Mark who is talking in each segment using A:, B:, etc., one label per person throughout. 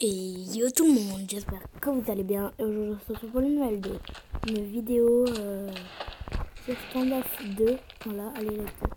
A: Et yo tout le monde, j'espère que vous allez bien. Et aujourd'hui, on se retrouve pour une nouvelle vidéo sur Standoff 2. Voilà, allez, let's go.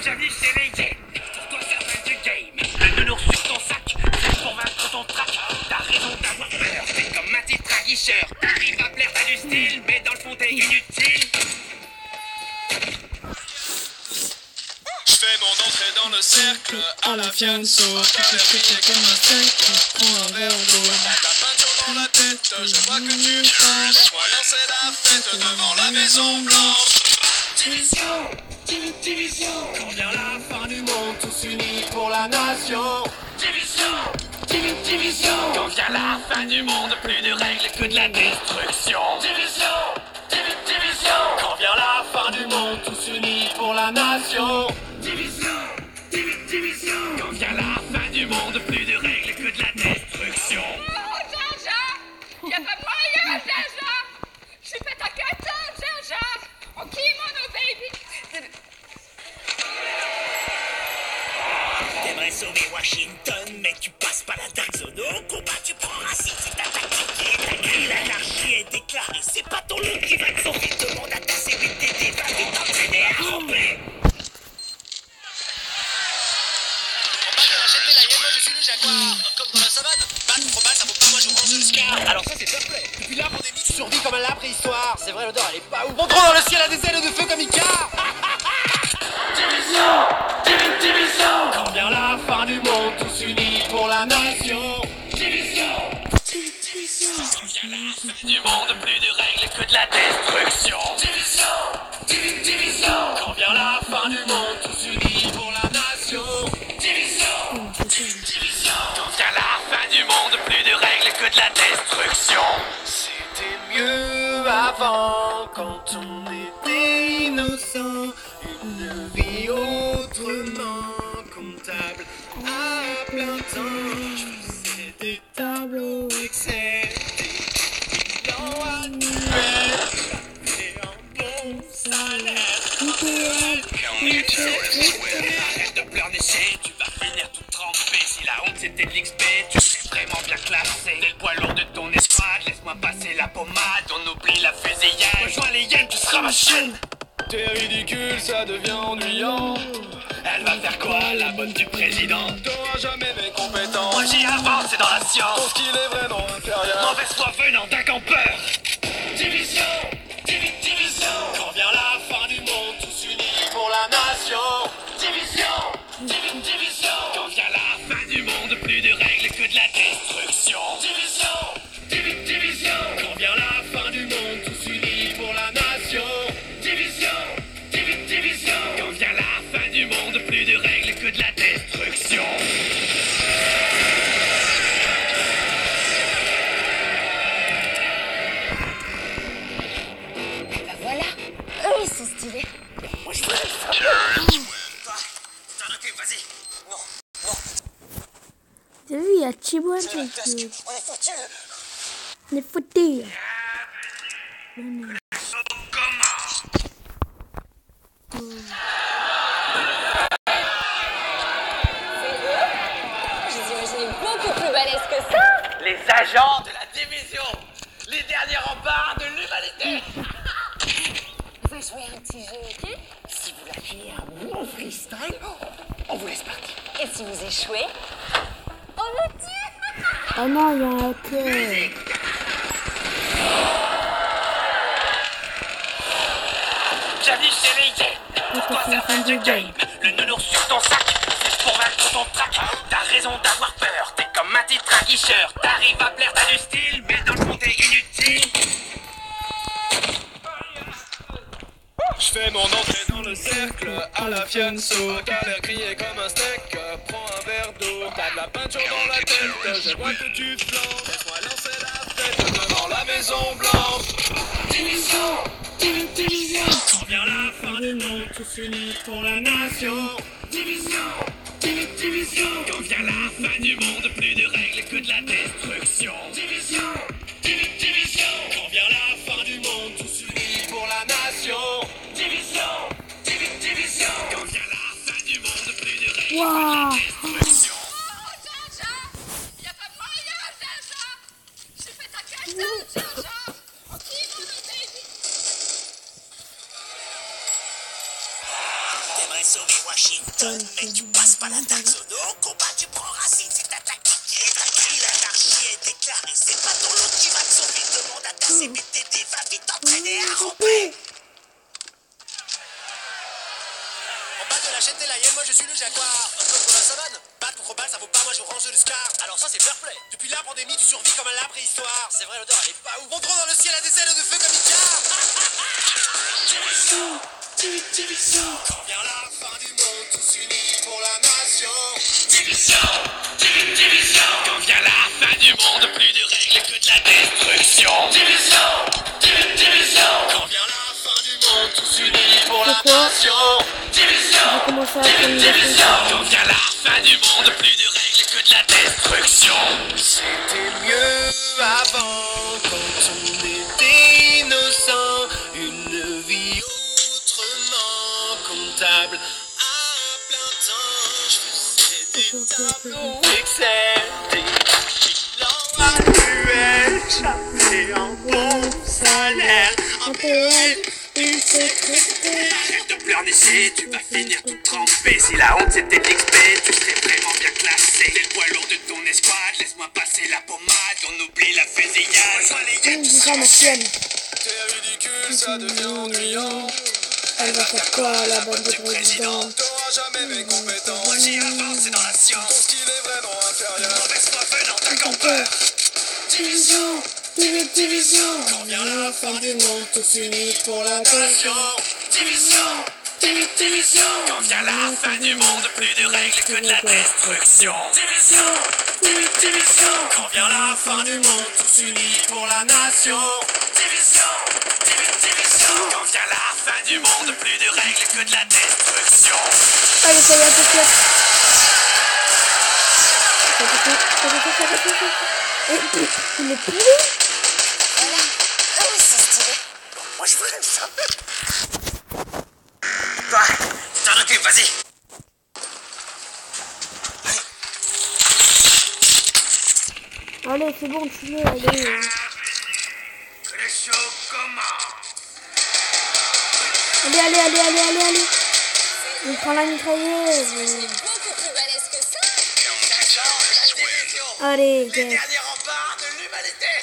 B: Bienvenue chez les games. Pour toi ça va du game. Le nounours sur ton sac, c'est pour vaincre ton trac. T'as raison d'avoir peur, t'es comme un titre aguicheur. T'arrives à plaire, t'as du style, mais dans le fond t'es inutile.
C: J'fais mon entrée dans le cercle à la fianso. Car l'air brillait comme un steak. Prends un verre d'eau. T'as de la peinture dans la tête, je vois que tu changes. Laisse-moi lancer la fête devant la Maison Blanche.
B: Division, division. Quand vient la fin du monde, tous unis pour la nation. Division, division. Quand vient la fin du monde, plus de règles que de la destruction. Division, division. Quand vient la fin du monde, tous unis pour la nation. Division, division. Quand vient la fin du monde, plus de règles que de la destruction.
D: Oh, Jar-Jar! Y'a pas de moyen, Jar-Jar! Je suis fait à 4 ans, Jar-Jar! Oh, kimono, baby!
B: T'aimerais sauver Washington, mais tu passes pas la dark zone. Au combat, tu prends racine, c'est ta tactique et ta grille. L'anarchie est déclarée, c'est pas ton lot qui va te sauver. Demande à ta CBT d'évader, t'entraîner à ramper.
C: Comme dans la savane, balle, fromage, ça vaut pas moi je range le scar.
B: Alors ça c'est fair play. Depuis la pandémie, tu survis comme à la préhistoire.
C: C'est vrai, l'odeur elle est pas ouf.
B: Mon drone dans le ciel a des ailes de feu comme Icar. Division. Quand vient la fin du monde, tous unis pour la nation. Division. Quand vient la fin du monde, plus de règles que de la destruction. Division. Quand vient la fin du monde, tous unis pour la nation. Division. Quand vient la fin du monde, plus de règles que de la destruction. C'était mieux avant, quand on était innocent. Une vie autrement comptable à plein temps. Je faisais des tableaux Excel, des bilans annuels. J'avais un bon salaire. Arrête de pleurnicher, tu vas finir tout trempé. Si la honte c'était de l'XP, tu serais vraiment bien classé. T'es le poids lourd de ton escouade, laisse-moi passer la pommade. On oublie la fusillade, rejoins les hyènes, tu seras ma chaîne.
C: T'es ridicule, ça devient ennuyant.
B: Elle va faire quoi, la bonne du président?
C: T'auras jamais mes compétences.
B: Moi j'y avance, c'est dans la
C: Ton
B: science.
C: skill est vraiment inférieur.
B: Mauvaise foi venant d'un campeur. Division, division. Quand vient la fin du monde, tous unis pour la nation. Division, division. Quand vient la fin du monde, plus de règles que de la destruction. Division, division. Quand vient la fin du monde, tous unis pour la nation. Division, division. Quand vient la fin du monde, plus de règles que de la destruction.
D: Bah voilà, eux ils sont stylés.
B: Moi je veux le T'as noté, vas-y. Non.
A: T'as vu, il y a Chiboan qui
B: On est foutus.
A: on est foutus.
D: Je les imaginais beaucoup plus balèzes que ça.
B: Les agents de la division, les derniers remparts de l'humanité.
D: On va jouer à un petit jeu, ok?
B: Si vous lâchez un bon freestyle, on vous laisse partir.
D: Et si vous échouez, on vous tue.
A: Oh non, il y a un hacker.
B: Bienvenue chez les games. Pour toi ça fait du game. Le nounours sur ton sac, c'est pour vaincre ton trac. T'as raison d'avoir peur, t'es comme un titre aguicheur. T'arrives à plaire, t'as du style, mais dans le fond t'es inutile.
C: J'fais mon entrée dans le cercle à la fianso. Car l'air criait comme un steak. Prends un verre d'eau. T'as de la peinture dans la tête, je vois que tu flanques. Laisse-moi lancer la fête devant la Maison Blanche.
B: Division. Quand vient la fin du monde, tous unis pour la nation. Division. Quand vient la fin du monde, plus de règles que de la destruction. Division. Quand vient la fin du monde, tous unis pour la nation. Division. Quand vient la fin du monde, plus de règles
A: Waouh.
B: T'aimerais sauver Washington, mais tu passes pas la taxe. Au combat, tu prends racine, c'est ta tactique qui est tranquille. L'anarchie est déclarée, c'est pas ton lot qui va te sauver. Demande à ta CBTD, va vite t'entraîner à ramper. En bas de la chaîne Télaïenne, moi je suis le jaguar. Comme dans la savane, battre contre balle, ça vaut pas, moi je range le scar. Alors ça c'est fair play. Depuis la pandémie, tu survis comme un lap préhistoire. C'est vrai, l'odeur elle est pas ouf. Montrons dans le ciel à des ailes de feu comme Icar. Quand vient la fin du monde, tous unis pour la nation. Division, division. Quand vient la fin du monde, plus de règles que de la destruction. Division, division. Quand vient la fin du monde, tous unis pour la nation. Division, division. Quand vient la fin du monde, plus de règles que de la destruction. C'était mieux avant, quand on était innocent. Une vie comptable à plein temps, je faisais des tableaux Excel, des bilans annuels, j'avais un bon salaire, un PL, une secrétaire. Arrête de pleurnicher, tu vas finir tout trempé. Si la honte c'était l'XP, tu serais vraiment bien classé. T'es le poids lourd de ton escouade, laisse-moi passer la pommade, on oublie la fusillade. Rejoins les yeux,
C: T'es ridicule, ça devient ennuyant.
A: Elle va faire quoi la bande de président?
C: T'auras jamais mes compétences.
B: Moi j'y avance, c'est dans la
C: Ton
B: science.
C: skill est vraiment inférieur.
B: Mauvaise foi venant d'un campeur.
A: Division, division.
B: Quand vient la fin du monde,
A: tous unis pour la
B: nation. Division, division. Quand vient la fin du monde, plus de règles que de la destruction. Division, division. Quand vient la fin du monde, tous unis pour la nation. Division, division. Quand vient la fin du monde, plus de règles que de la destruction.
A: Allez, ça y est, peut-être. Il est pourri.
B: Voilà. Ah oui, c'est stylé. Moi, je voudrais ça. Toi, tu t'en occupes, vas-y.
A: Allez, c'est bon, tu l'es, allez.
B: Que le show commence.
A: Allez. On prend la mitrailleuse.
D: Beaucoup plus balèze que ça.
A: Allez,
B: Les
A: yes.
B: derniers remparts de l'humanité.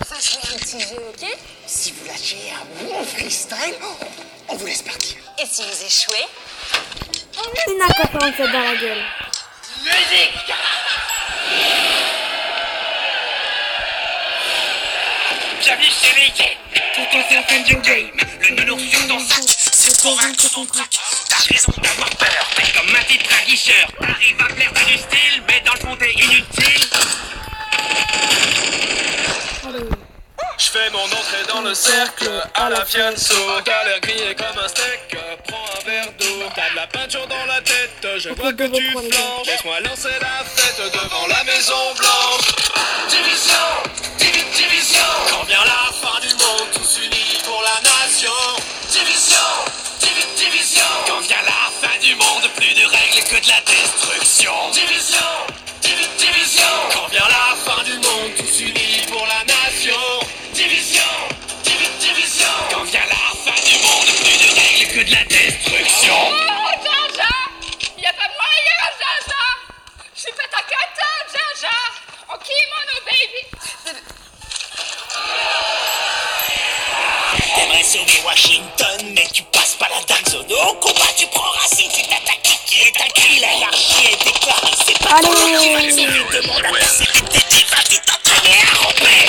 D: Ça serait un petit jeu, ok?
B: Si vous lâchez un bon freestyle, on vous laisse partir.
D: Et si vous échouez?
A: Une AK-47 dans la gueule.
B: Musique. Bienvenue chez les gays. Pour toi c'est la fin du game. Le nounours sur ton sac, c'est pour vaincre ton trac. T'as raison d'avoir peur, mais comme un titre à guicheur. T'arrives à plaire, t'as du style, mais dans le fond t'es inutile.
A: Allez.
C: Je fais mon entrée dans le cercle à la fianso. T'as l'air grillé comme un steak, prends un verre d'eau. T'as de la peinture dans la tête, je vois que tu flanches. Laisse-moi lancer la fête devant la Maison Blanche.
B: Division, division. Quand vient la fin du monde, tous unis pour la nation. Division, division. Quand vient la fin du monde, plus de règles que de la destruction. Division, division. Quand vient la fin du monde, tous unis pour la nation. Division, division. Quand vient la fin du monde, plus de règles que de la destruction.
D: Oh, Jaja! Y'a pas moyen, Jaja! Je suis pas ta cata, Jaja! En kimono, baby!
B: T'aimerais sauver Washington, mais tu passes pas la dark zone. Au combat, tu prends racine, c'est ta tactique qui est tranquille. L'anarchie est déclarée, c'est pas ton lot qui va te sauver. Demande à ta CBTD, va vite t'entraîner à ramper.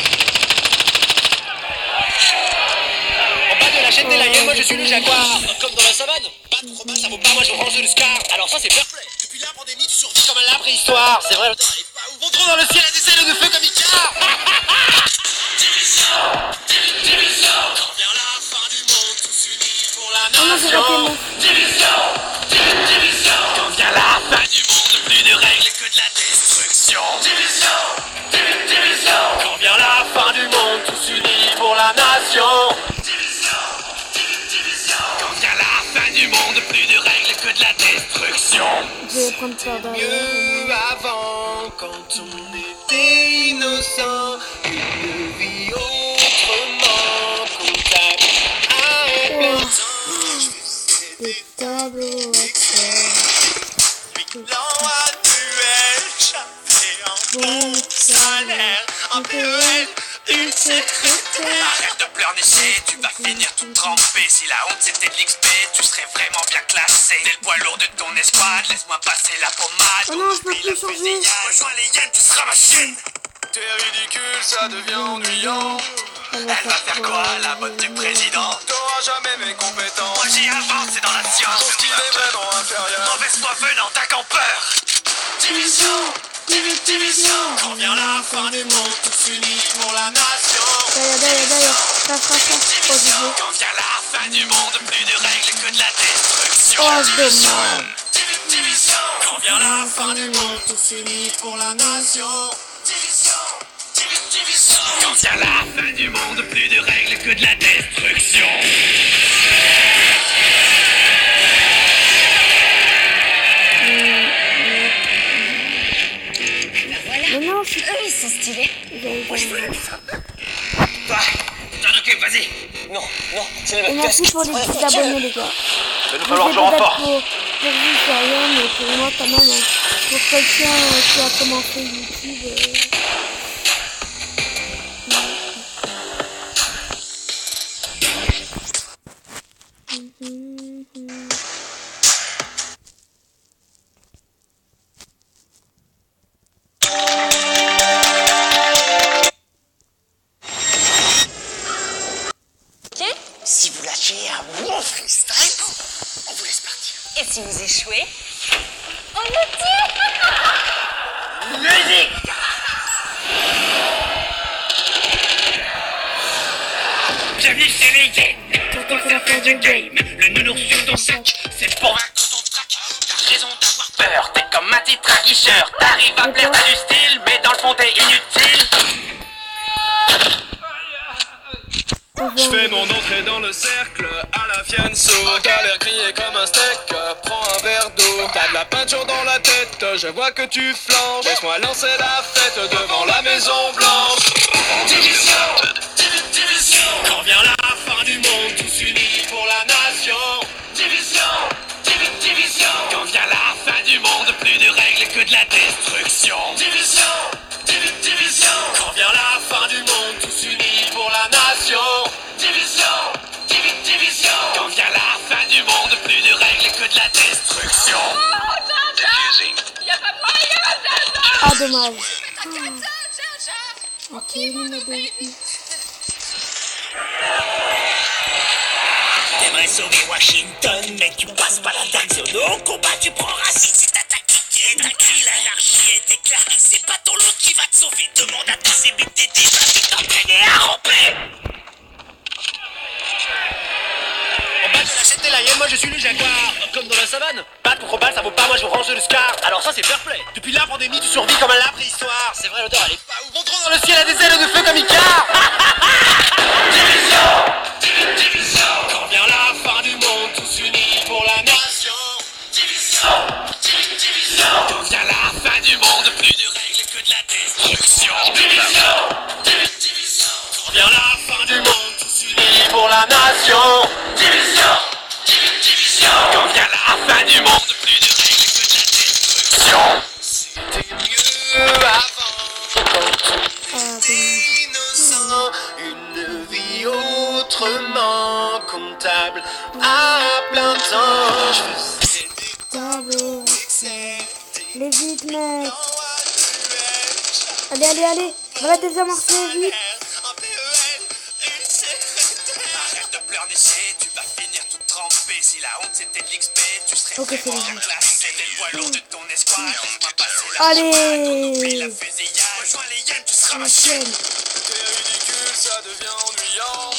B: En bas de la chaîne Télaïenne, moi je suis le jaguar. Comme dans la savane, battre trop mal, ça vaut pas, moi je range le scar. Alors ça c'est fair play. Depuis la pandémie, tu survis comme un lap préhistoire. C'est vrai, l'odeur elle est pas ouf. Montrons dans le ciel à des ailes de feu comme Icar. Division. Quand vient la fin du monde, tous unis pour la nation. Division, division. Quand vient la fin du monde, plus de règles que de la destruction. Division, division. Quand vient la fin du monde, tous unis pour la nation. Division, division. Quand vient la fin du monde, plus de règles que de la destruction.
A: Je vais prendre ça dans
C: Mieux avant, quand on était innocent, une vie autrement comptable.
A: des tableaux
C: Bilan annuel, j'avais un bon salaire, un PEL, une secrétaire. Arrête de pleurnicher, tu vas finir tout trempé. Si la honte c'était de l'XP, tu serais vraiment bien classé. T'es le poids lourd de ton escouade, laisse-moi passer la pommade.
A: Oh non, je peux plus changer.
C: Rejoins les hyènes, tu seras ma chienne. T'es ridicule, ça devient ennuyant. Elle va faire quoi, la bonne du président? T'auras jamais mes compétences. Moi j'y avance, c'est dans la science. Ton style est vraiment inférieur. Mauvaise foi venant d'un campeur. Division, division. Quand vient la fin du monde, tous unis pour la nation. Quand vient la fin du monde, plus de règles que de la destruction.
A: Oh, dommage.
C: Division. Quand vient la fin du monde, tous unis pour la nation. Division. Quand vient la fin du monde, plus de règles que de la destruction.
A: Mais non, je suis...
D: Eux, ils sont stylés.
C: Moi je veux ça. Toi, t'en occupes, vas-y. Non, c'est
A: Et merci pour les petits abonnés, les gars.
C: Il va nous
A: Je
C: falloir
A: sais
C: du
A: peut-être
C: renfort.
A: pour vous, c'est rien, mais pour moi, quand même, hein. Pour quelqu'un qui a commencé YouTube...
C: Si vous lâchez un bon freestyle, on vous laisse partir.
D: Et si vous échouez, on le tue.
C: Musique! Bienvenue chez les games. Quand c'est la fin du game, le nounours sur ton sac, c'est pour vaincre ton trac. T'as raison d'avoir peur, t'es comme un titre aguicheur. T'arrives à plaire, t'as du style, mais dans le fond t'es inutile. Je fais mon entrée dans le cercle à la fianso. T'as l'air grillé comme un steak, prends un verre d'eau. T'as de la peinture dans la tête, je vois que tu flanches. Laisse-moi lancer la fête devant la Maison Blanche. Division, division. Quand vient la fin du monde, tous unis pour la nation. Division, division. Quand vient la fin du monde, plus de règles que de la destruction. Division, division. Quand vient la fin du monde, tous unis pour la nation. Division, division. Quand vient la fin du monde, plus de règles que de la destruction.
D: Oh, Jaja, y a pas moyen, Jaja.
A: Ah, dommage.
D: Ok, mon baby.
C: T'aimerais sauver Washington, mais tu passes pas la dark zone. Au combat, tu prends racine, c'est ta tactique et tranquille. L'anarchie est déclarée, c'est pas ton lot qui va te sauver. Demande à tes ébités déjà de t'entraîner à ramper. En bas, je l'achète la hyène, moi je suis le jaguar. Comme dans la savane. Battre contre balle, ça vaut pas, moi je vous range le scar. Alors ça, c'est fair play. Depuis la pandémie, tu survis comme à la préhistoire. C'est vrai, l'odeur, elle est pas ouf. Montrons dans le ciel à des ailes de feu comme Icar. Division, division. Quand vient la fin du monde, tous unis pour la nation. Division, division. Quand vient la fin du monde, plus de règles que de la destruction. Division, division. Quand vient la fin du monde, tous unis pour la nation. Division, division. Quand vient la fin du monde, plus de règles que de la destruction. C'était mieux avant, quand on était innocent, une vie autrement comptable à plein temps. Je faisais des
A: Tableaux.
C: excès,
A: Les vite, mec. Allez. On va désamorcer vite.
C: un PEL, une secrétaire. Arrête de pleurnicher, tu vas finir tout trempé. Si la honte c'était de l'XP, tu serais
A: Ok, c'est
C: vraiment
A: bon.
C: bien classé. T'es le poids lourd de ton espoir, laisse-moi passer la
A: Allez.
C: pommade. Oublie la fusillade, rejoins les hyènes, tu seras ma chienne.
A: Chaîne.
C: T'es ridicule, ça devient ennuyant.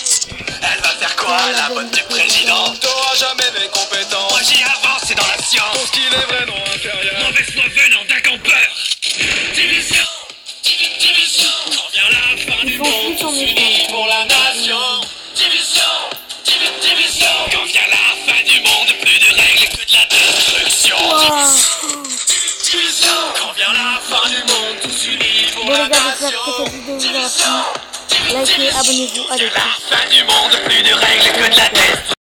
C: Elle va faire quoi, la bonne du président? T'auras jamais mes compétences. Moi j'y avance, c'est dans la science. Ton style est vraiment inférieur. Mauvaise foi venant d'un campeur. Division, division. Quand vient la fin du
A: Ils font
C: monde,
A: tous en
C: tous
A: même
C: unis
A: temps.
C: pour la nation. Division, division. Quand vient la fin du monde, plus de règles que de la destruction.
B: Quand vient la fin du monde, tous unis pour
A: Bon
B: la
A: les gars, j'espère
B: nation.
A: que cette vidéo vous aura plu. Likez, abonnez-vous, allez.
B: La fin du monde, plus de règles que de la tête.